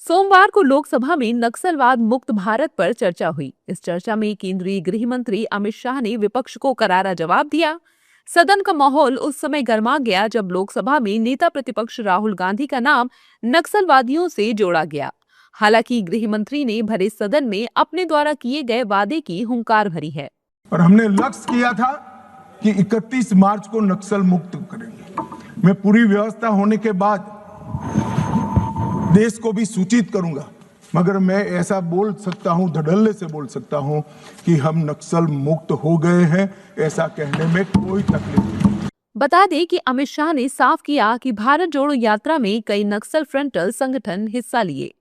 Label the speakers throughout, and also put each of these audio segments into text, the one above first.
Speaker 1: सोमवार को लोकसभा में नक्सलवाद मुक्त भारत पर चर्चा हुई। इस चर्चा में केंद्रीय गृह मंत्री अमित शाह ने विपक्ष को करारा जवाब दिया। सदन का माहौल उस समय गर्मा गया जब लोकसभा में नेता प्रतिपक्ष राहुल गांधी का नाम नक्सलवादियों से जोड़ा गया। हालांकि गृह मंत्री ने भरे सदन में अपने द्वारा किए गए वादे की हुंकार भरी है।
Speaker 2: और हमने लक्ष्य किया था कि 31 मार्च को नक्सल मुक्त करेंगे। मैं पूरी व्यवस्था होने के बाद देश को भी सूचित करूंगा, मगर मैं ऐसा बोल सकता हूं, धड़ल्ले से बोल सकता हूं कि हम नक्सल मुक्त हो गए हैं। ऐसा कहने में कोई तकलीफ नहीं।
Speaker 1: बता दें कि अमित शाह ने साफ किया कि भारत जोड़ो यात्रा में कई नक्सल फ्रंटल संगठन हिस्सा लिए।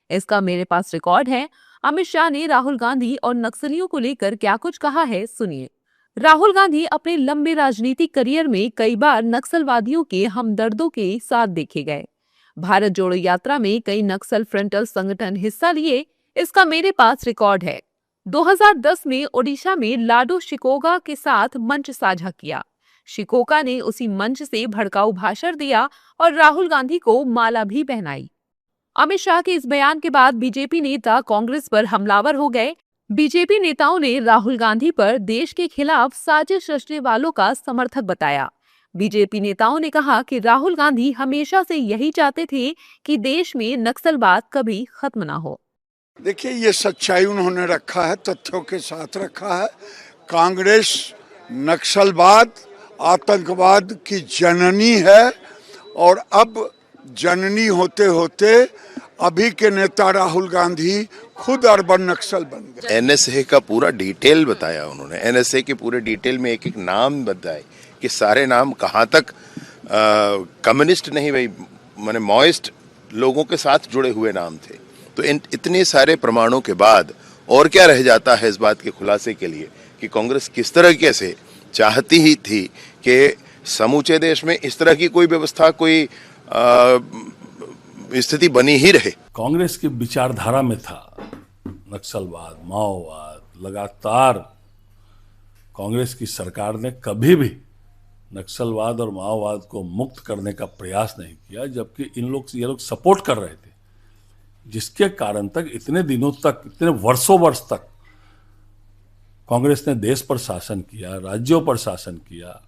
Speaker 1: इसका मेरे पास रिकॉर्ड है। अमित शाह ने राहुल गांधी और नक्सलियों को लेकर क्या कुछ कहा है, सुनिए। राहुल गांधी अपने लंबे राजनीतिक करियर में कई बार नक्सलवादियों के हमदर्दों के साथ देखे गए। भारत जोड़ो यात्रा में कई नक्सल फ्रंटल संगठन हिस्सा लिए, इसका मेरे पास रिकॉर्ड है। 2010 में ओडिशा में लाडो शिकोगा के साथ मंच साझा किया। शिकोका ने उसी मंच से भड़काऊ भाषण दिया और राहुल गांधी को माला भी पहनाई। अमित शाह के इस बयान के बाद बीजेपी नेता कांग्रेस पर हमलावर हो गए। बीजेपी नेताओं ने राहुल गांधी पर देश के खिलाफ साजिश रचने वालों का समर्थक बताया। बीजेपी नेताओं ने कहा कि राहुल गांधी हमेशा से यही चाहते थे कि देश में नक्सलवाद कभी खत्म ना हो।
Speaker 3: देखिए, ये सच्चाई उन्होंने रखा है, तथ्यों के साथ रखा है। कांग्रेस नक्सलवाद, आतंकवाद की जननी है और अब जननी होते होते अभी के नेता राहुल गांधी खुद अर्बन नक्सल बन गए।
Speaker 4: एनएसए का पूरा डिटेल बताया उन्होंने। एनएसए के पूरे डिटेल में एक एक नाम बताए कि सारे नाम कहाँ तक कम्युनिस्ट नहीं भाई, माने मॉइस्ट लोगों के साथ जुड़े हुए नाम थे। तो इतने सारे प्रमाणों के बाद और क्या रह जाता है इस बात के खुलासे के लिए कि कांग्रेस किस तरीके से चाहती ही थी कि समूचे देश में इस तरह की कोई व्यवस्था, कोई स्थिति बनी ही रहे।
Speaker 5: कांग्रेस की विचारधारा में था नक्सलवाद, माओवाद। लगातार कांग्रेस की सरकार ने कभी भी नक्सलवाद और माओवाद को मुक्त करने का प्रयास नहीं किया, जबकि ये लोग सपोर्ट कर रहे थे, जिसके कारण तक इतने दिनों तक, इतने वर्षों वर्ष तक कांग्रेस ने देश पर शासन किया, राज्यों पर शासन किया,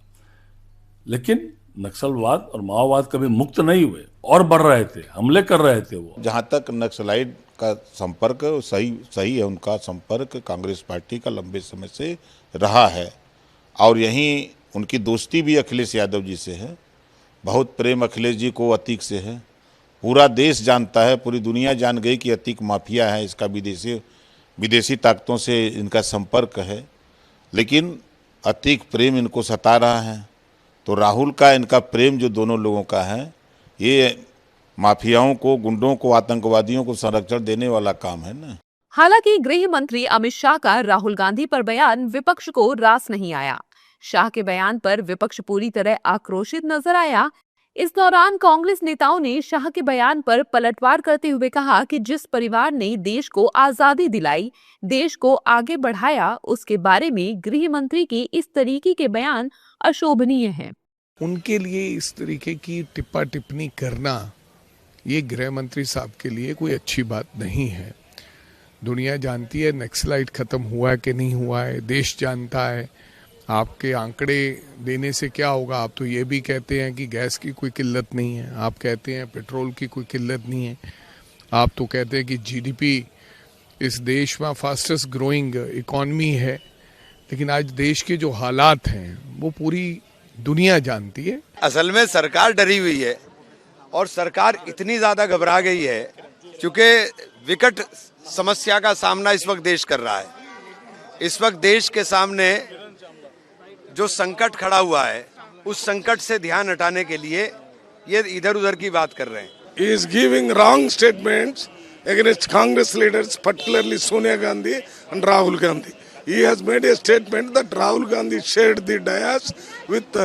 Speaker 5: लेकिन नक्सलवाद और माओवाद कभी मुक्त नहीं हुए और बढ़ रहे थे, हमले कर रहे थे वो।
Speaker 6: जहाँ तक नक्सलाइट का संपर्क सही है, उनका संपर्क कांग्रेस पार्टी का लंबे समय से रहा है और यहीं उनकी दोस्ती भी अखिलेश यादव जी से है। बहुत प्रेम अखिलेश जी को अतीक से है। पूरा देश जानता है, पूरी दुनिया जान गई कि अतीक माफिया है, इसका विदेशी ताकतों से इनका संपर्क है, लेकिन अतीक प्रेम इनको सता रहा है। तो राहुल का इनका प्रेम जो दोनों लोगों का है, ये माफियाओं को, गुंडों को, आतंकवादियों को संरक्षण देने वाला काम है ना।
Speaker 1: हालांकि गृह मंत्री अमित शाह का राहुल गांधी पर बयान विपक्ष को रास नहीं आया। शाह के बयान पर विपक्ष पूरी तरह आक्रोशित नजर आया। इस दौरान कांग्रेस नेताओं ने शाह के बयान पर पलटवार करते हुए कहा कि जिस परिवार ने देश को आजादी दिलाई, देश को आगे बढ़ाया, उसके बारे में गृह मंत्री के इस तरीके के बयान अशोभनीय हैं।
Speaker 7: उनके लिए इस तरीके की टिप्पा टिप्पणी करना, ये गृह मंत्री साहब के लिए कोई अच्छी बात नहीं है। दुनिया जानती है नक्सलाइट खत्म हुआ है कि नहीं हुआ है, देश जानता है। आपके आंकड़े देने से क्या होगा? आप तो ये भी कहते हैं कि गैस की कोई किल्लत नहीं है, आप कहते हैं पेट्रोल की कोई किल्लत नहीं है, आप तो कहते हैं कि जीडीपी इस देश में फास्टेस्ट ग्रोइंग इकॉनमी है, लेकिन आज देश के जो हालात हैं वो पूरी दुनिया जानती है।
Speaker 8: असल में सरकार डरी हुई है और सरकार इतनी ज्यादा घबरा गई है क्योंकि विकट समस्या का सामना इस वक्त देश कर रहा है। इस वक्त देश के सामने जो संकट खड़ा हुआ है, उस संकट से ध्यान हटाने के लिए ये इधर उधर की बात कर रहे हैं।
Speaker 7: He is giving wrong statements against Congress leaders, particularly Sonia Gandhi and Rahul Gandhi. He has made a statement that Rahul Gandhi shared the dais with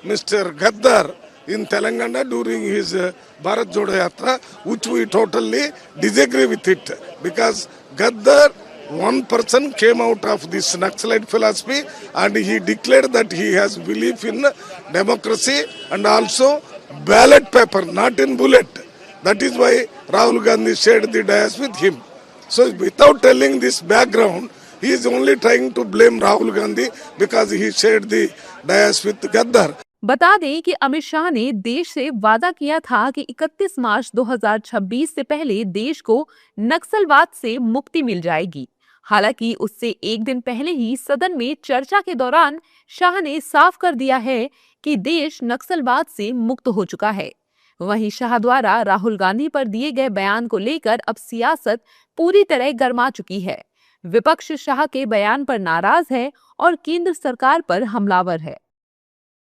Speaker 7: Mr. Gaddar in Telangana during his Bharat Jodo Yatra, which we totally disagree with it, because Gaddar, one person came out of this Naxalite philosophy and he declared that he has belief in democracy and also ballot paper, not in bullet. That is why
Speaker 9: Rahul Gandhi shared the dais with him. So without telling this background, he is only trying to blame Rahul Gandhi because he shared the dais with Gaddar.
Speaker 1: बता दें कि अमित शाह ने देश से वादा किया था कि 31 मार्च 2026 से पहले देश को नक्सलवाद से मुक्ति मिल जाएगी। हालांकि उससे एक दिन पहले ही सदन में चर्चा के दौरान शाह ने साफ कर दिया है कि देश नक्सलवाद से मुक्त हो चुका है। वहीं शाह द्वारा राहुल गांधी पर दिए गए बयान को लेकर अब सियासत पूरी तरह गर्मा चुकी है। विपक्ष शाह के बयान पर नाराज है और केंद्र सरकार पर हमलावर है।